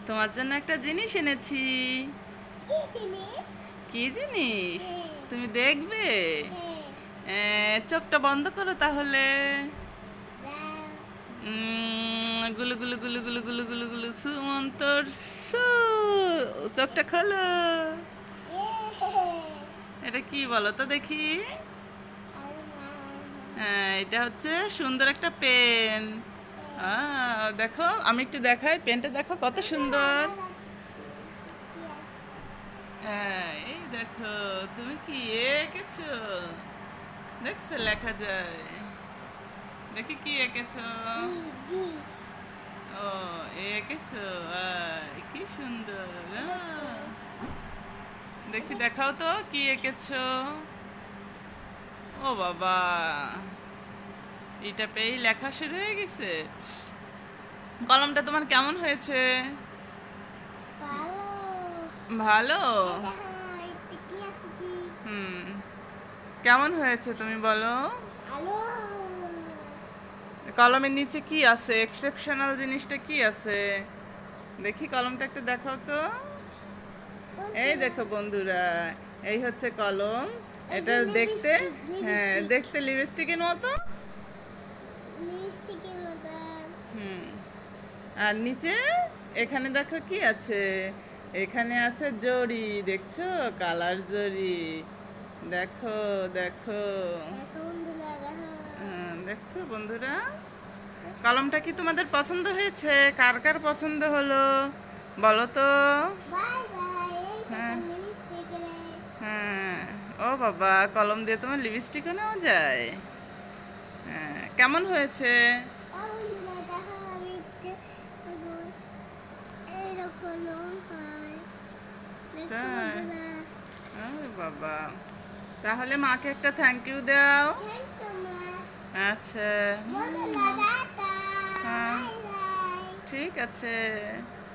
তোমার জন্য একটা জিনিস এনেছি। কি জিনিস? কি জিনিস? হ্যাঁ, তুমি দেখবে? হ্যাঁ, চোখটা বন্ধ করো তাহলে। দাও। গুলু গুলু গুলু গুলু গুলু গুলু গুলু সুমন্তর সু। চোখটা খোলো। ইয়ে! এটা কি বলো তো দেখি? এটা হচ্ছে সুন্দর একটা পেন। দেখো, আমি একটু দেখাই, পেনটা দেখো কত সুন্দর। এই দেখো, তুমি কি এঁকেছো? দেখছো লেখা যায়। দেখি কি এঁকেছো। ও, এঁকেছো। কি সুন্দর। দেখি, দেখাও তো কি এঁকেছো। ও বাবা, এটা পেয়েই লেখা শুরু হয়ে গেছে। কলমটা তোমার কেমন হয়েছে? ভালো। হুম, কেমন হয়েছে তুমি বলো? কলমের নিচে কি আছে? এক্সেপশনাল জিনিসটা কি আছে? দেখি, কলমটা একটু দেখাও তো। এই দেখো বন্ধুরা, এই হচ্ছে কলম। এটা দেখতে, হ্যাঁ, দেখতে লিপস্টিকের মতো। হুম, আর নিচে এখানে দেখো কি আছে। এখানে আছে জরি, দেখছো? কালার জরি। দেখো, দেখো। দেখছো বন্ধুরা, কলমটা কি তোমাদের পছন্দ হয়েছে? কার কার পছন্দ হলো বলো তো? হ্যাঁ, হ্যাঁ। ও বাবা, কলম দিয়ে তোমার লিপস্টিকও নেওয়া যায়? হ্যাঁ, কেমন হয়েছে? তাই? আরে বাবা, তাহলে মাকে একটা থ্যাংক ইউ দাও। আচ্ছা। হ্যাঁ, ঠিক আছে।